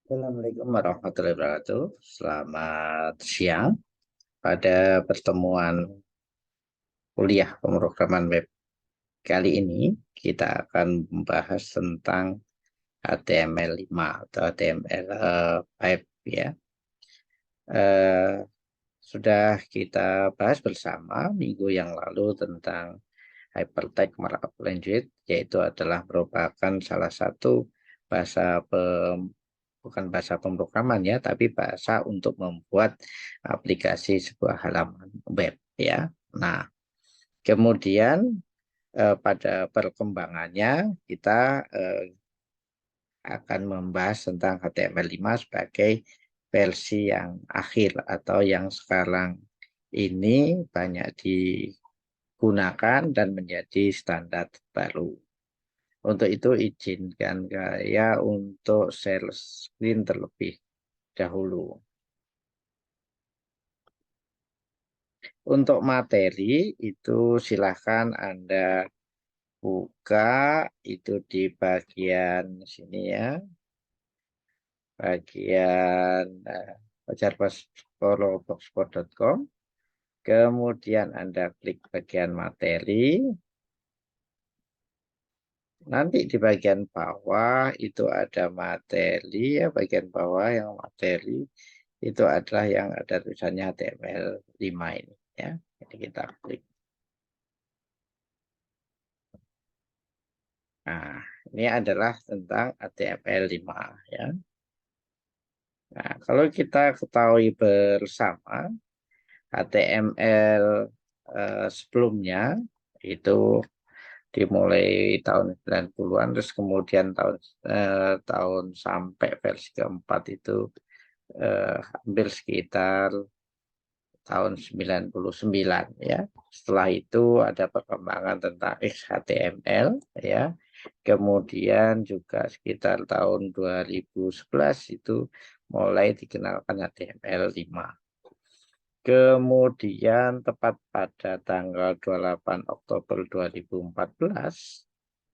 Assalamualaikum warahmatullahi wabarakatuh. Selamat siang. Pada pertemuan kuliah pemrograman web kali ini, kita akan membahas tentang HTML5 atau HTML5 ya. Eh, sudah kita bahas bersama minggu yang lalu tentang hypertext markup language, yaitu adalah merupakan salah satu bahasa bukan bahasa pemrograman ya, tapi bahasa untuk membuat aplikasi sebuah halaman web ya. Nah, kemudian pada perkembangannya kita akan membahas tentang HTML5 sebagai versi yang akhir atau yang sekarang ini banyak digunakan dan menjadi standar baru. Untuk itu izinkan saya untuk share screen terlebih dahulu. Untuk materi itu silahkan Anda buka itu di bagian sini ya, bagian pajarblogspot.com. Kemudian Anda klik bagian materi. Nanti di bagian bawah itu ada materi ya, bagian bawah yang materi itu adalah yang ada tulisannya HTML5 ini ya. Jadi kita klik. Nah, ini adalah tentang HTML5 ya. Nah, kalau kita ketahui bersama HTML sebelumnya itu dimulai tahun 90-an terus kemudian tahun sampai versi keempat itu hampir sekitar tahun 99 ya. Setelah itu ada perkembangan tentang XHTML ya. Kemudian juga sekitar tahun 2011 itu mulai dikenalkan HTML5. Kemudian tepat pada tanggal 28 Oktober 2014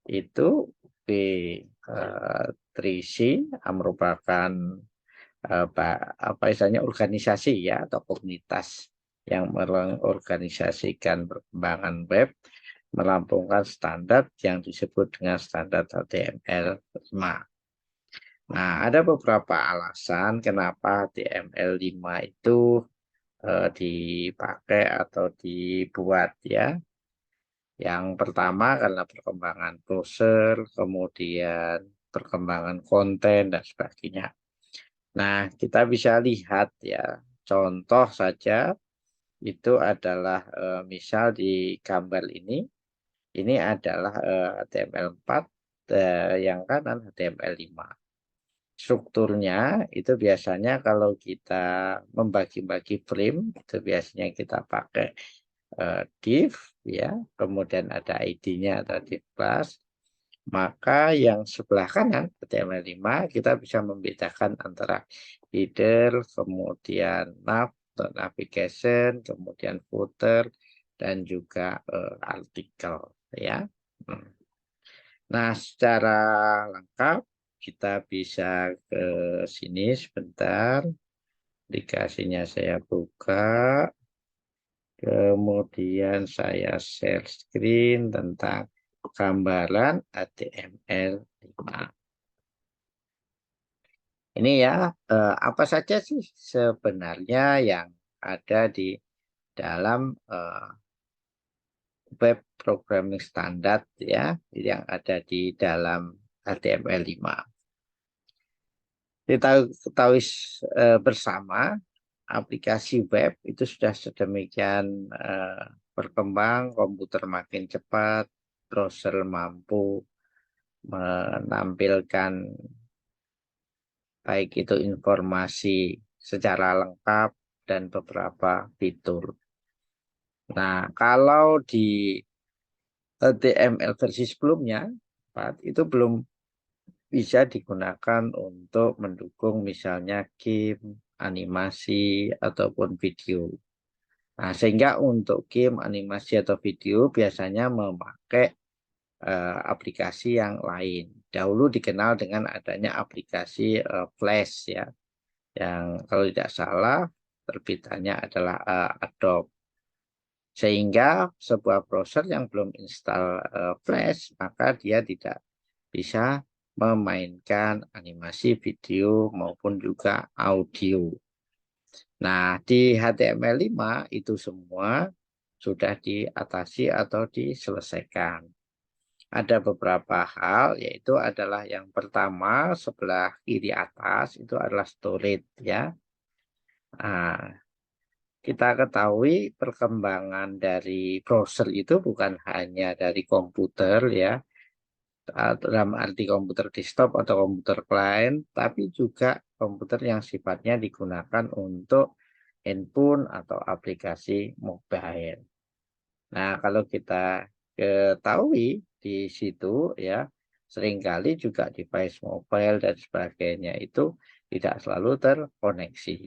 itu Trisi merupakan apa istilahnya organisasi ya atau komunitas yang mengorganisasikan perkembangan web melampungkan standar yang disebut dengan standar HTML5. Nah, ada beberapa alasan kenapa HTML5 itu dipakai atau dibuat ya. Yang pertama karena perkembangan browser, kemudian perkembangan konten dan sebagainya. Nah, kita bisa lihat ya, contoh saja itu adalah misal di gambar ini adalah HTML4, yang kanan HTML5. Strukturnya itu biasanya kalau kita membagi-bagi frame, itu biasanya kita pakai div, ya, kemudian ada ID-nya atau div class. Maka yang sebelah kanan HTML5 kita bisa membedakan antara header, kemudian nav, navigation, kemudian footer, dan juga artikel ya. Nah, secara lengkap kita bisa ke sini sebentar. Aplikasinya saya buka, kemudian saya share screen tentang gambaran HTML5. Ini ya, apa saja sih sebenarnya yang ada di dalam web programming standard ya, yang ada di dalam HTML5. Kita ketahui bersama aplikasi web itu sudah sedemikian berkembang, komputer makin cepat, browser mampu menampilkan baik itu informasi secara lengkap dan beberapa fitur. Nah, kalau di HTML versi sebelumnya, itu belum bisa digunakan untuk mendukung misalnya game, animasi, ataupun video. Nah, sehingga untuk game, animasi, atau video biasanya memakai aplikasi yang lain. Dahulu dikenal dengan adanya aplikasi Flash ya, yang kalau tidak salah terbitannya adalah Adobe. Sehingga sebuah browser yang belum install Flash, maka dia tidak bisa memainkan animasi video maupun juga audio. Nah, di HTML5 itu semua sudah diatasi atau diselesaikan. Ada beberapa hal, yaitu adalah yang pertama sebelah kiri atas itu adalah storage ya. Nah, kita ketahui perkembangan dari browser itu bukan hanya dari komputer ya, dalam arti komputer desktop atau komputer client, tapi juga komputer yang sifatnya digunakan untuk handphone atau aplikasi mobile. Nah, kalau kita ketahui di situ ya, seringkali juga device mobile dan sebagainya itu tidak selalu terkoneksi.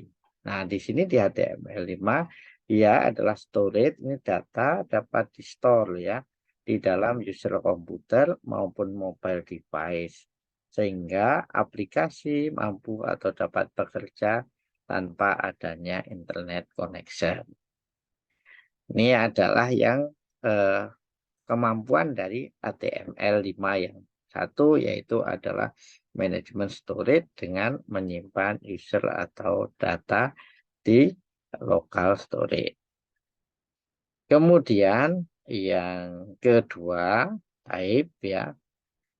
Nah, di sini di HTML5 dia adalah storage, ini data dapat di-store ya di dalam user komputer maupun mobile device. Sehingga aplikasi mampu atau dapat bekerja tanpa adanya internet connection. Ini adalah yang kemampuan dari HTML5 yang satu, yaitu adalah manajemen storage dengan menyimpan user atau data di local storage. Kemudian yang kedua, type ya.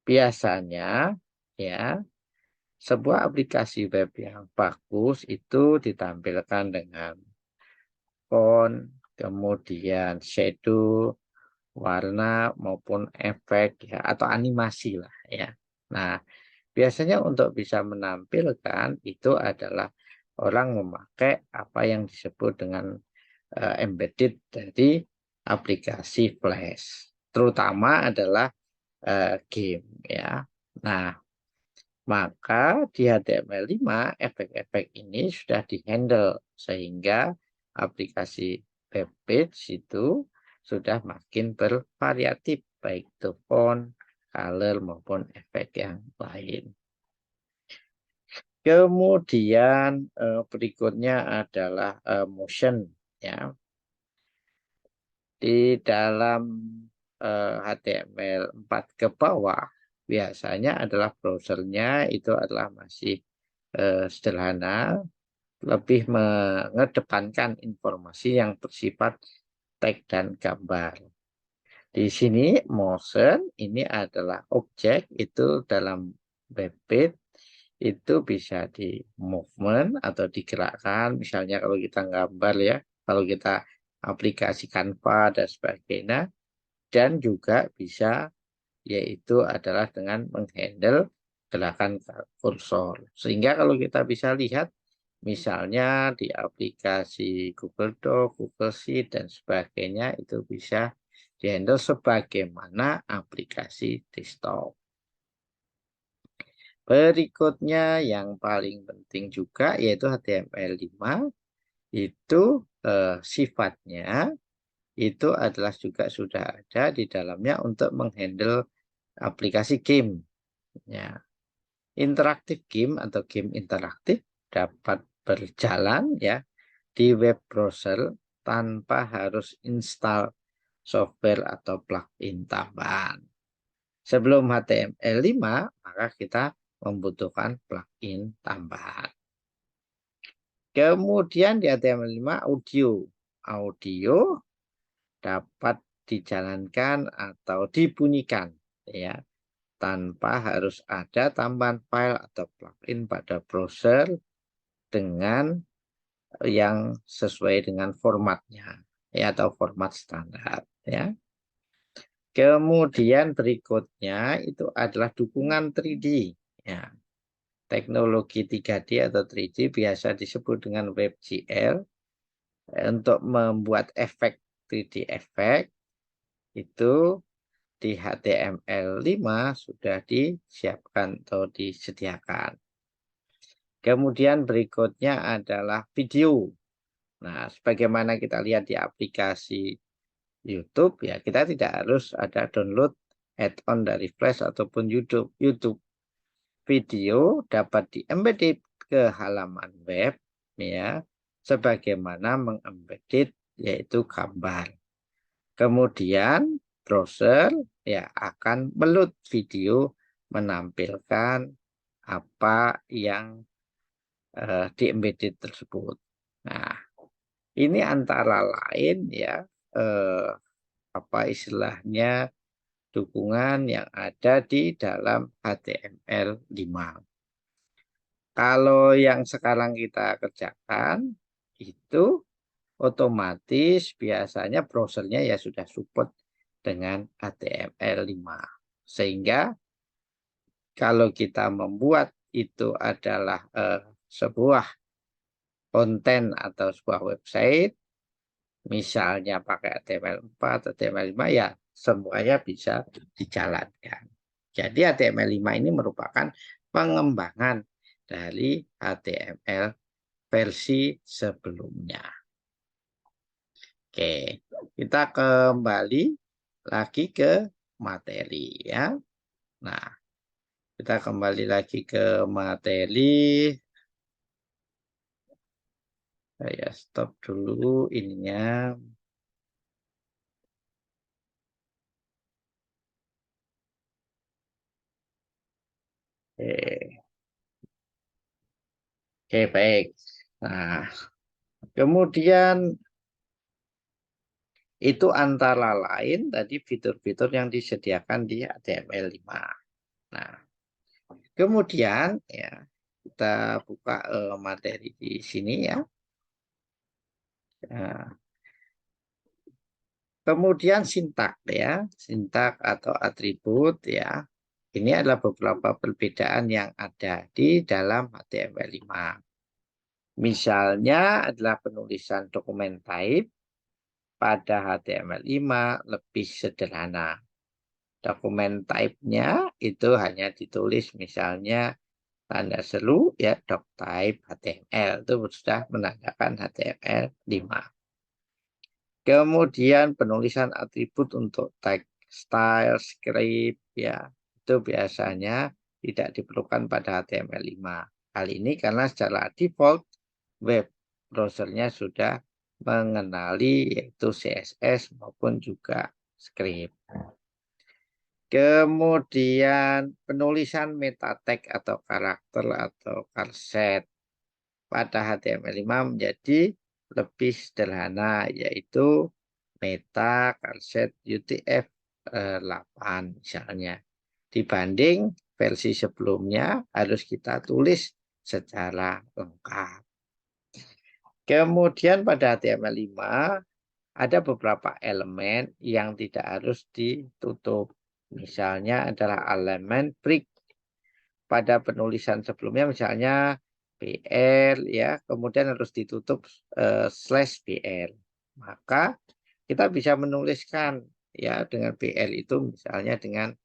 Biasanya ya sebuah aplikasi web yang bagus itu ditampilkan dengan font, kemudian shadow, warna maupun efek ya atau animasi lah ya. Nah, biasanya untuk bisa menampilkan itu adalah orang memakai apa yang disebut dengan embedded dari aplikasi Flash. Terutama adalah game ya. Nah, maka di HTML5 efek-efek ini sudah dihandle sehingga aplikasi web page itu sudah makin bervariatif baik itu font, color maupun efek yang lain. Kemudian berikutnya adalah motion ya. Di dalam HTML4 ke bawah biasanya adalah browsernya itu adalah masih sederhana, lebih mengedepankan informasi yang bersifat teks dan gambar. Di sini motion ini adalah objek itu dalam web page itu bisa di movement atau digerakkan. Misalnya kalau kita gambar ya, kalau kita aplikasi Canva dan sebagainya, dan juga bisa yaitu adalah dengan menghandle gerakan kursor. Sehingga kalau kita bisa lihat misalnya di aplikasi Google Doc, Google Sheet dan sebagainya itu bisa dihandle sebagaimana aplikasi desktop. Berikutnya yang paling penting juga yaitu HTML5 itu sifatnya itu adalah juga sudah ada di dalamnya untuk menghandle aplikasi game. Ya. Interaktif game atau game interaktif dapat berjalan ya di web browser tanpa harus install software atau plugin tambahan. Sebelum HTML5 maka kita membutuhkan plugin tambahan. Kemudian di HTML5 audio. Audio dapat dijalankan atau dibunyikan ya tanpa harus ada tambahan file atau plugin pada browser dengan yang sesuai dengan formatnya ya atau format standar ya. Kemudian berikutnya itu adalah dukungan 3D ya. Teknologi 3D atau 3D biasa disebut dengan WebGL untuk membuat efek 3D efek itu di HTML5 sudah disiapkan atau disediakan. Kemudian berikutnya adalah video. Nah, sebagaimana kita lihat di aplikasi YouTube ya, kita tidak harus ada download add-on dari Flash ataupun YouTube. Video dapat di-embedded ke halaman web ya, sebagaimana mengembedded yaitu gambar. Kemudian browser ya akan meload video menampilkan apa yang di-embedded tersebut. Nah, ini antara lain ya apa istilahnya dukungan yang ada di dalam HTML5. Kalau yang sekarang kita kerjakan itu otomatis biasanya browsernya ya sudah support dengan HTML5. Sehingga kalau kita membuat itu adalah sebuah konten atau sebuah website, misalnya pakai HTML4, HTML5 ya semuanya bisa dijalankan. Jadi HTML5 ini merupakan pengembangan dari HTML versi sebelumnya. Oke, kita kembali lagi ke materi ya. Nah, kita kembali lagi ke materi. Saya stop dulu ininya. Oke, oke baik. Nah, kemudian itu antara lain tadi fitur-fitur yang disediakan di HTML5. Nah, kemudian ya kita buka materi di sini ya. Nah, kemudian sintak ya, sintak atau atribut ya. Ini adalah beberapa perbedaan yang ada di dalam HTML5. Misalnya adalah penulisan dokumen type pada HTML5 lebih sederhana. Dokumen type-nya itu hanya ditulis misalnya tanda seru ya doctype HTML itu sudah menandakan HTML5. Kemudian penulisan atribut untuk tag style, script ya itu biasanya tidak diperlukan pada HTML5. Hal ini karena secara default web browsernya sudah mengenali yaitu CSS maupun juga script. Kemudian penulisan meta tag atau karakter atau charset pada HTML5 menjadi lebih sederhana yaitu meta charset UTF-8 misalnya. Dibanding versi sebelumnya harus kita tulis secara lengkap. Kemudian pada HTML5 ada beberapa elemen yang tidak harus ditutup. Misalnya adalah elemen break pada penulisan sebelumnya misalnya BL ya, kemudian harus ditutup /BL. Maka kita bisa menuliskan ya dengan BL itu misalnya dengan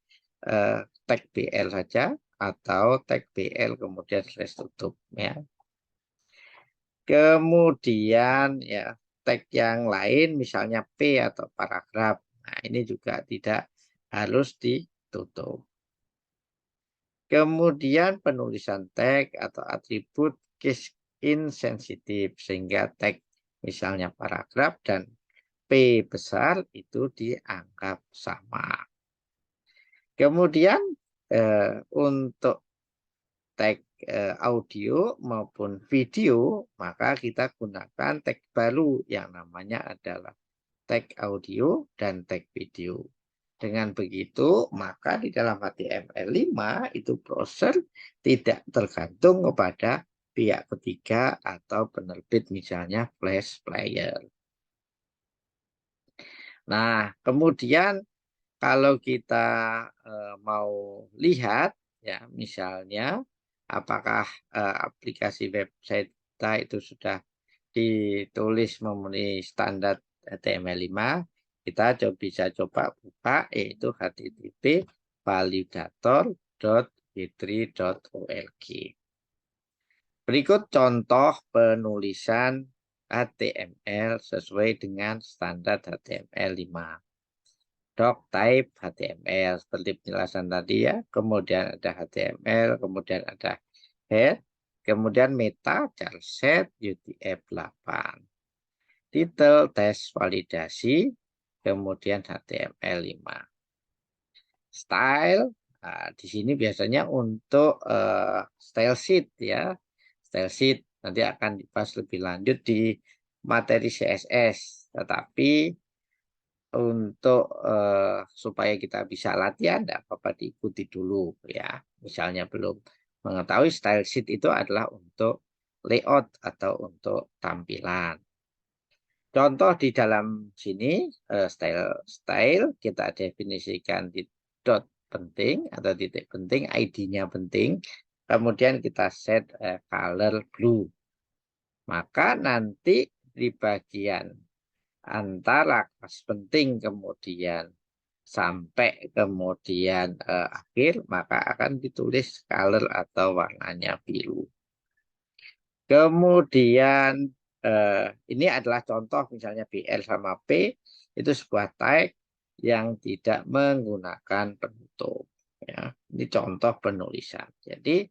tag BL saja atau tag BL kemudian slash tutup ya. Kemudian ya tag yang lain misalnya P atau paragraf. Nah, ini juga tidak harus ditutup. Kemudian penulisan tag atau atribut case insensitif sehingga tag misalnya paragraf dan P besar itu dianggap sama. Kemudian untuk tag audio maupun video, maka kita gunakan tag baru yang namanya adalah tag audio dan tag video. Dengan begitu, maka di dalam HTML5 itu browser tidak tergantung kepada pihak ketiga atau penerbit misalnya Flash Player. Nah, kemudian kalau kita mau lihat ya misalnya apakah aplikasi website kita itu sudah ditulis memenuhi standar HTML5, kita bisa coba buka yaitu http validator.w3.org. Berikut contoh penulisan HTML sesuai dengan standar HTML5. doc type HTML seperti penjelasan tadi ya. Kemudian ada HTML, kemudian ada head, kemudian meta, charset, UTF-8. Titel, tes, validasi, kemudian HTML5. Style, nah, di sini biasanya untuk style sheet ya. Style sheet nanti akan dibahas lebih lanjut di materi CSS. Tetapi untuk supaya kita bisa latihan, tidak apa-apa diikuti dulu ya. Misalnya belum mengetahui style sheet itu adalah untuk layout atau untuk tampilan. Contoh di dalam sini style kita definisikan di dot penting atau titik penting, ID-nya penting. Kemudian kita set color blue. Maka nanti di bagian antara kelas penting kemudian sampai kemudian akhir, maka akan ditulis color atau warnanya biru. Kemudian ini adalah contoh misalnya BL sama P itu sebuah tag yang tidak menggunakan penutup. Ya, ini contoh penulisan. Jadi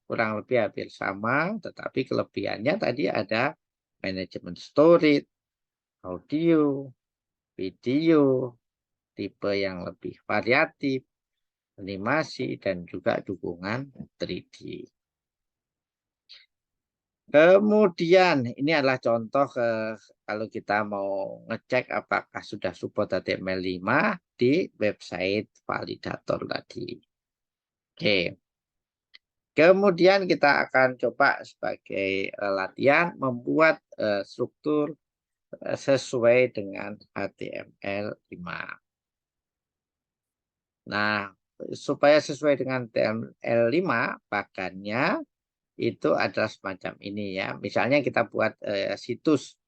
kurang lebih hampir sama, tetapi kelebihannya tadi ada manajemen storage, audio, video, tipe yang lebih variatif, animasi, dan juga dukungan 3D. Kemudian ini adalah contoh kalau kita mau ngecek apakah sudah support HTML5 di website validator tadi. Oke. Kemudian kita akan coba sebagai latihan membuat struktur sesuai dengan HTML5. Nah, supaya sesuai dengan HTML5 bagannya itu adalah semacam ini ya. Misalnya kita buat situs,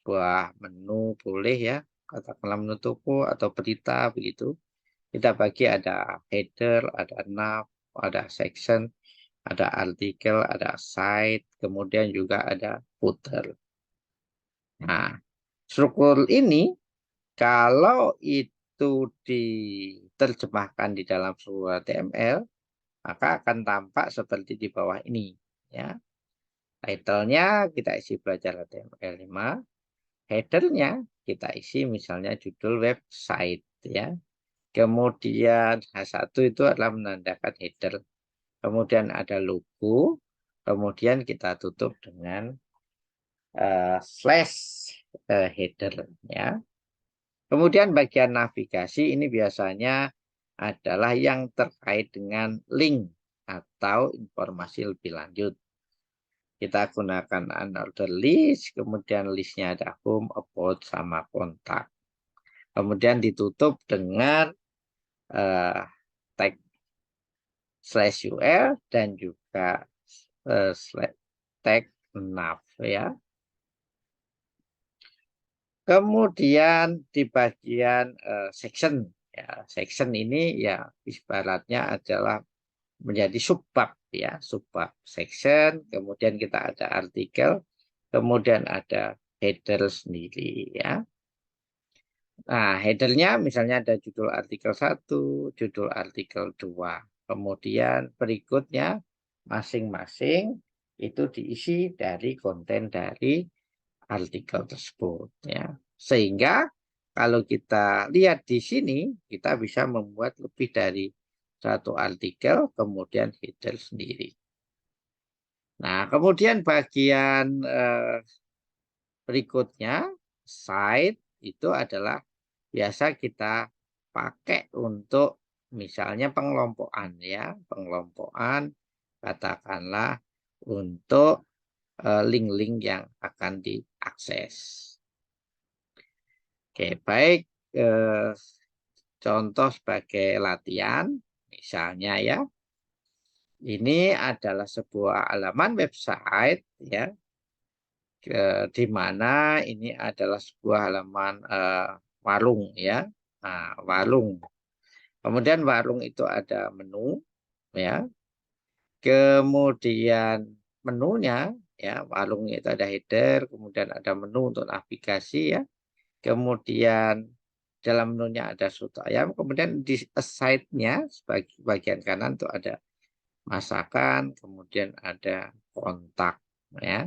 buah menu boleh ya, katakanlah menu toko atau berita begitu. Kita bagi ada header, ada nav, ada section, ada artikel, ada site, kemudian juga ada footer. Nah, struktur ini kalau itu diterjemahkan di dalam sebuah HTML, maka akan tampak seperti di bawah ini ya. Title-nya kita isi belajar HTML5, header-nya kita isi misalnya judul website ya. Kemudian H1 itu adalah menandakan header. Kemudian ada logo, kemudian kita tutup dengan slash header ya. Kemudian bagian navigasi ini biasanya adalah yang terkait dengan link atau informasi lebih lanjut. Kita gunakan unordered list, kemudian listnya ada home, about, sama kontak. Kemudian ditutup dengan tag /UL dan juga tag nav ya. Kemudian di bagian section ya, section ini ya ibaratnya adalah menjadi subbab ya, subbab section, kemudian kita ada artikel, kemudian ada header sendiri ya. Nah, headernya misalnya ada judul artikel 1, judul artikel 2. Kemudian berikutnya masing-masing itu diisi dari konten dari artikel tersebut ya. Sehingga kalau kita lihat di sini kita bisa membuat lebih dari satu artikel kemudian header sendiri. Nah, kemudian bagian berikutnya site itu adalah biasa kita pakai untuk misalnya pengelompokan ya, pengelompokan katakanlah untuk link-link yang akan diakses. Oke, baik contoh sebagai latihan misalnya ya. Ini adalah sebuah halaman website ya, di mana ini adalah sebuah halaman warung ya. Nah, warung. Kemudian warung itu ada menu ya. Kemudian menunya ya, warung itu ada header, kemudian ada menu untuk navigasi ya. Kemudian dalam menunya ada soto ayam, kemudian di side-nya sebagai bagian kanan itu ada masakan, kemudian ada kontak, ya.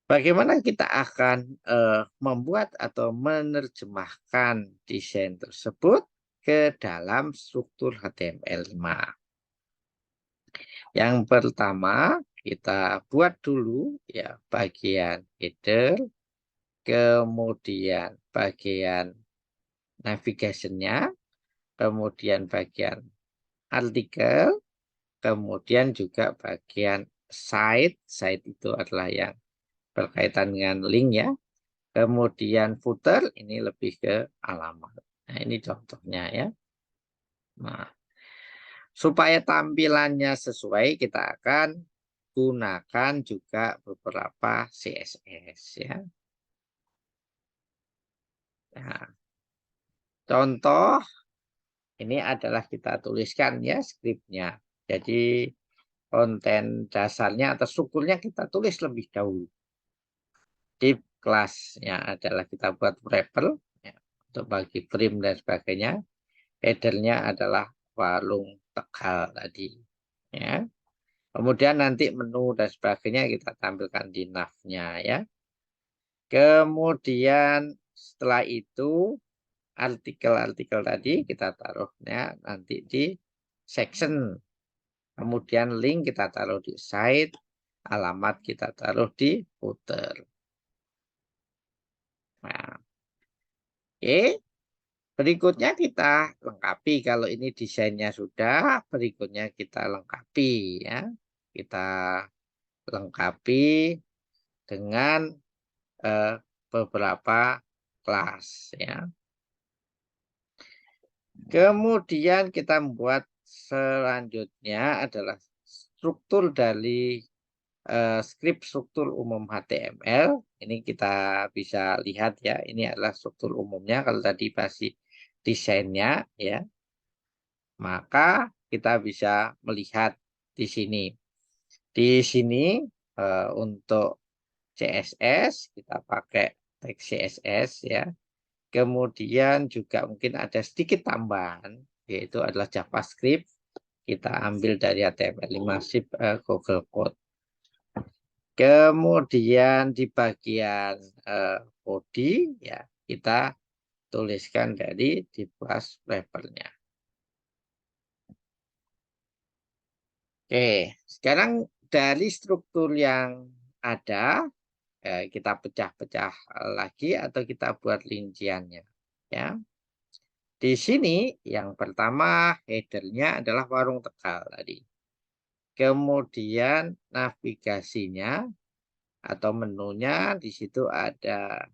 Bagaimana kita akan membuat atau menerjemahkan desain tersebut ke dalam struktur HTML5? Yang pertama, kita buat dulu ya bagian header, kemudian bagian navigation-nya, kemudian bagian artikel, kemudian juga bagian site. Site itu adalah yang berkaitan dengan link ya. Kemudian footer ini lebih ke alamat. Nah, ini contohnya ya. Nah, supaya tampilannya sesuai, kita akan gunakan juga beberapa CSS ya. Nah, contoh ini adalah kita tuliskan ya skripnya. Jadi konten dasarnya atau strukturnya kita tulis lebih dahulu. Di kelasnya adalah kita buat wrapper ya, untuk bagi frame dan sebagainya. Headernya adalah warung Tegal tadi. Ya. Kemudian nanti menu dan sebagainya kita tampilkan di nav-nya ya. Kemudian setelah itu artikel-artikel tadi kita taruhnya nanti di section. Kemudian link kita taruh di site, alamat kita taruh di footer. Nah, oke. Berikutnya kita lengkapi kalau ini desainnya sudah, berikutnya kita lengkapi ya. Kita lengkapi dengan beberapa kelas ya. Kemudian kita membuat selanjutnya adalah struktur dari skrip struktur umum HTML. Ini kita bisa lihat ya, ini adalah struktur umumnya. Kalau tadi masih desainnya ya, maka kita bisa melihat di sini. Di sini untuk CSS kita pakai teks CSS ya. Kemudian juga mungkin ada sedikit tambahan, yaitu adalah JavaScript. Kita ambil dari HTML5 Google Code. Kemudian di bagian body ya kita tuliskan dari di plus wrapper-nya. Oke, sekarang dari struktur yang ada kita pecah-pecah lagi atau kita buat rinciannya ya. Di sini yang pertama headernya adalah warung Tegal tadi. Kemudian navigasinya atau menunya di situ ada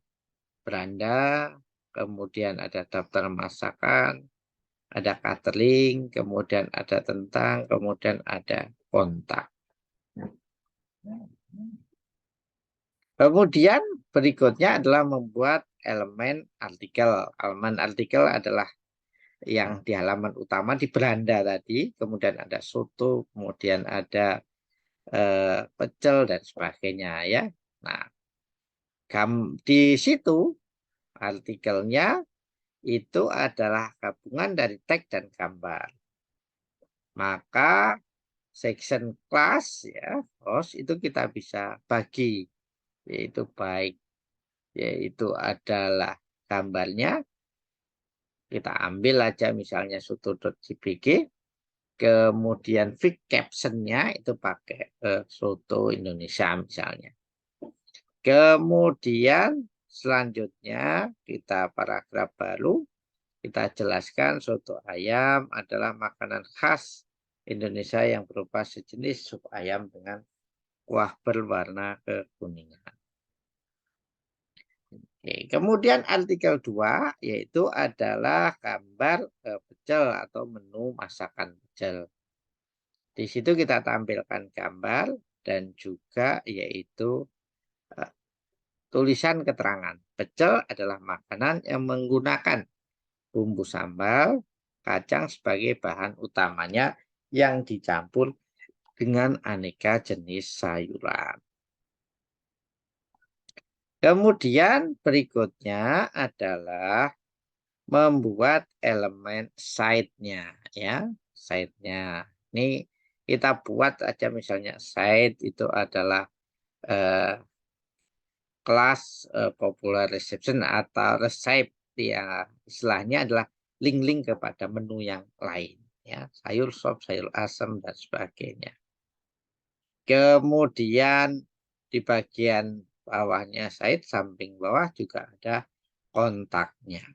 beranda, kemudian ada daftar masakan, ada catering, kemudian ada tentang, kemudian ada kontak. Kemudian berikutnya adalah membuat elemen artikel. Elemen artikel adalah yang di halaman utama di beranda tadi, kemudian ada soto, kemudian ada pecel dan sebagainya ya. Nah, di situ artikelnya itu adalah gabungan dari teks dan gambar. Maka section class ya, host itu kita bisa bagi, yaitu baik yaitu adalah gambarnya kita ambil aja misalnya soto.jpg, kemudian fix captionnya itu pakai soto Indonesia misalnya. Kemudian selanjutnya kita paragraf baru kita jelaskan soto ayam adalah makanan khas Indonesia yang berupa sejenis sup ayam dengan kuah berwarna kekuningan. Oke, kemudian artikel 2 yaitu adalah gambar pecel atau menu masakan pecel. Di situ kita tampilkan gambar dan juga yaitu tulisan keterangan. Pecel adalah makanan yang menggunakan bumbu sambal, kacang sebagai bahan utamanya yang dicampur dengan aneka jenis sayuran. Kemudian berikutnya adalah membuat elemen site-nya ya. Site-nya. Ini kita buat aja misalnya site itu adalah eh, kelas popular reception atau recipe ya, istilahnya adalah link-link kepada menu yang lain ya, sayur sop, sayur asam dan sebagainya. Kemudian di bagian bawahnya site, samping bawah juga ada kontaknya.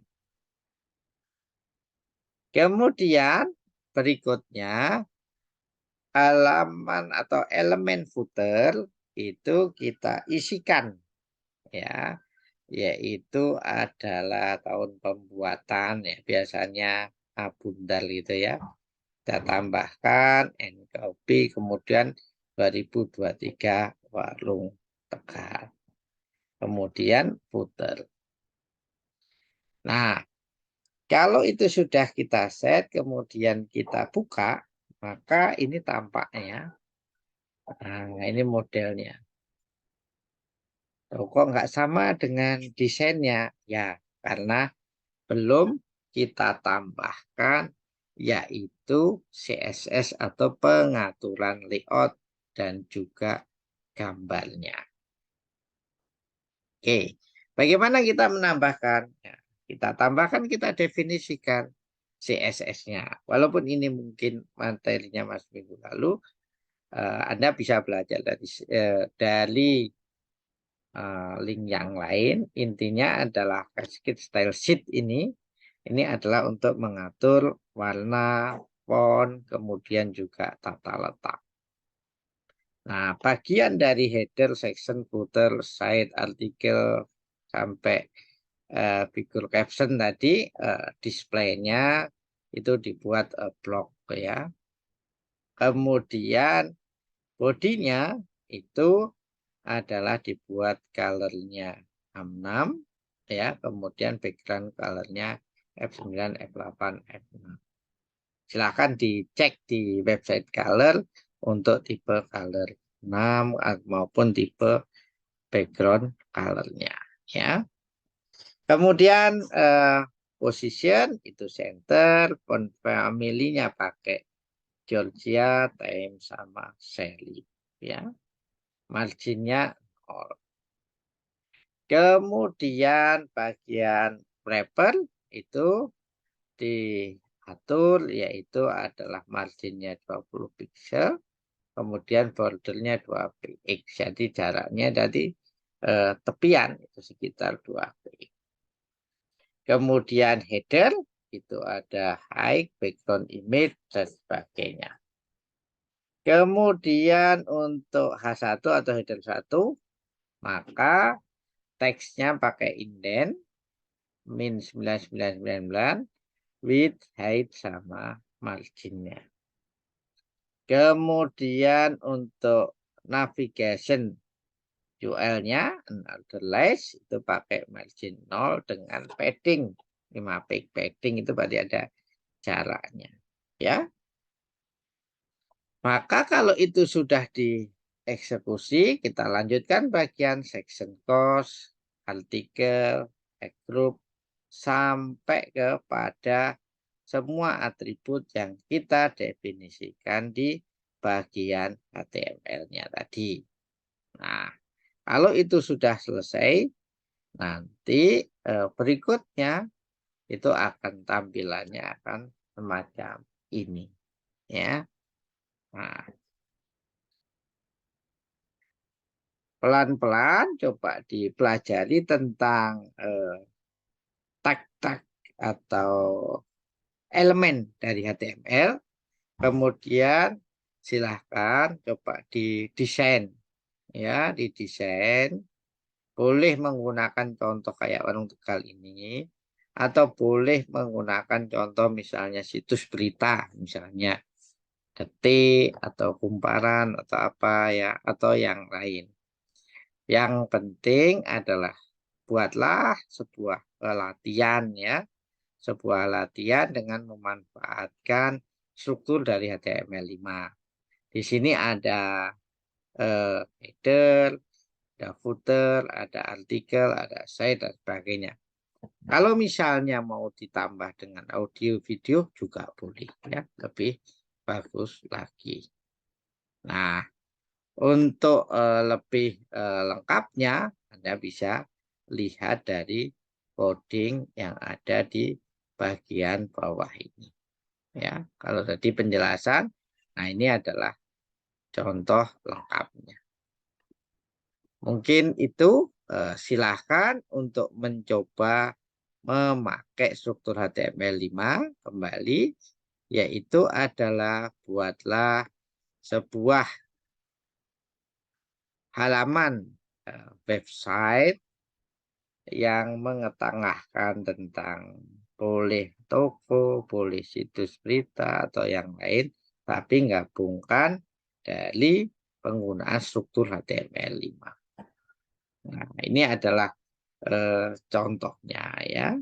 Kemudian berikutnya halaman atau elemen footer itu kita isikan ya, yaitu adalah tahun pembuatan ya, biasanya Bundar gitu ya. Kita tambahkan NKB, kemudian 2023 Warung Tegal. Kemudian footer. Nah, kalau itu sudah kita set, kemudian kita buka, maka ini tampaknya. Nah, ini modelnya. Oh, kok nggak sama dengan desainnya? Ya, karena belum kita tambahkan yaitu CSS atau pengaturan layout dan juga gambarnya. Oke, bagaimana kita menambahkan? Ya, kita tambahkan, kita definisikan CSS-nya. Walaupun ini mungkin materinya Mas minggu lalu, Anda bisa belajar dari link yang lain. Intinya adalah Cascade Style Sheet ini adalah untuk mengatur warna, font, kemudian juga tata letak. Nah, bagian dari header, section, footer, site, artikel, sampai figur caption tadi, displaynya itu dibuat blok ya. Kemudian bodinya itu adalah dibuat colornya 66 ya, kemudian background colornya F9, F8, F6. Silahkan dicek di website color untuk tipe color 6 maupun tipe background colornya ya. Kemudian position itu center, font family-nya pakai Georgia, Time sama Sally ya. Marginnya 0. Kemudian bagian wrapper itu diatur, yaitu adalah marginnya 20 pixel, kemudian bordernya 2 px. Jadi jaraknya dari tepian itu sekitar 2 px. Kemudian header itu ada high, background image dan sebagainya. Kemudian untuk H1 atau header 1, maka teksnya pakai indent min 9999, width, height sama marginnya. Kemudian untuk navigation UL-nya underlies itu pakai margin 0 dengan padding 5 pix. Padding itu berarti ada jaraknya ya. Maka kalau itu sudah dieksekusi, kita lanjutkan bagian section cost, artikel, group, sampai kepada semua atribut yang kita definisikan di bagian HTML-nya tadi. Nah, kalau itu sudah selesai, nanti berikutnya itu akan tampilannya akan semacam ini, ya. Nah, pelan-pelan coba dipelajari tentang tag-tag atau elemen dari HTML. Kemudian silahkan coba didesain ya, didesain. Boleh menggunakan contoh kayak Warung Tegal ini, atau boleh menggunakan contoh misalnya situs berita, misalnya Detik atau Kumparan atau apa ya, atau yang lain. Yang penting adalah buatlah sebuah latihan ya, sebuah latihan dengan memanfaatkan struktur dari HTML5. Di sini ada header ada footer, ada artikel, ada site, dan sebagainya. Kalau misalnya mau ditambah dengan audio video juga boleh, ya, lebih bagus lagi. Nah, untuk lebih lengkapnya Anda bisa lihat dari coding yang ada di bagian bawah ini. Ya, kalau tadi penjelasan, nah ini adalah contoh lengkapnya. Mungkin itu silahkan untuk mencoba memakai struktur HTML5 kembali, yaitu adalah buatlah sebuah halaman website yang mengetengahkan tentang boleh toko, boleh situs berita atau yang lain, tapi gabungkan dari penggunaan struktur HTML5. Nah, ini adalah contohnya ya.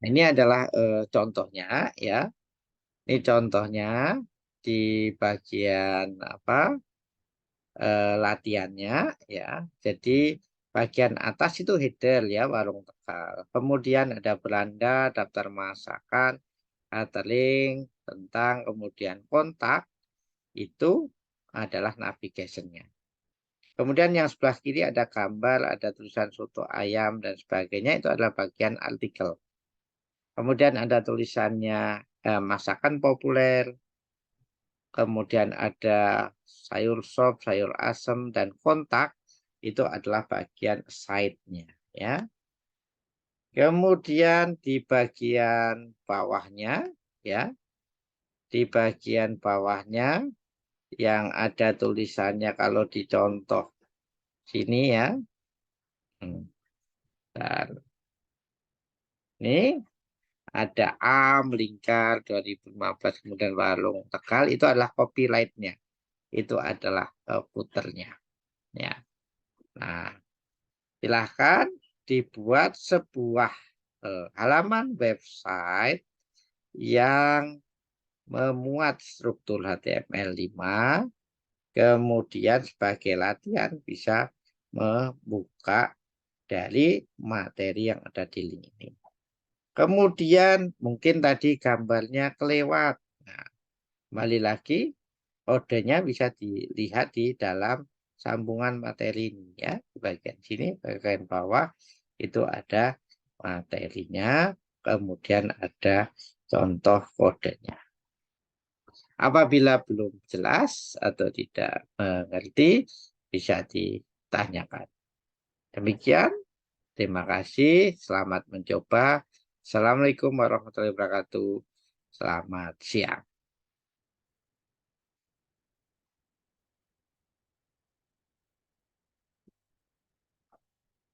Ini adalah contohnya ya. Ini contohnya di bagian apa latihannya ya. Jadi bagian atas itu header ya, warung Tegal. Kemudian ada beranda, daftar masakan, link, tentang, kemudian kontak itu adalah navigationnya. Kemudian yang sebelah kiri ada gambar, ada tulisan soto ayam dan sebagainya, itu adalah bagian artikel. Kemudian ada tulisannya masakan populer. Kemudian ada sayur sop, sayur asem, dan kontak. Itu adalah bagian side-nya. Ya. Kemudian di bagian bawahnya, ya, di bagian bawahnya yang ada tulisannya kalau dicontoh sini ya. Dan ini ada Lingkar 2015, kemudian Warung Tegal, itu adalah copyright-nya. Itu adalah footer-nya. Ya. Nah, silahkan dibuat sebuah halaman website yang memuat struktur HTML5, kemudian sebagai latihan bisa membuka dari materi yang ada di link ini. Kemudian mungkin tadi gambarnya kelewat. Nah, kembali lagi, kodenya bisa dilihat di dalam sambungan materi ini ya. Di bagian sini, bagian bawah itu ada materinya, kemudian ada contoh kodenya. Apabila belum jelas atau tidak mengerti, bisa ditanyakan. Demikian, terima kasih, selamat mencoba. Assalamualaikum warahmatullahi wabarakatuh. Selamat siang.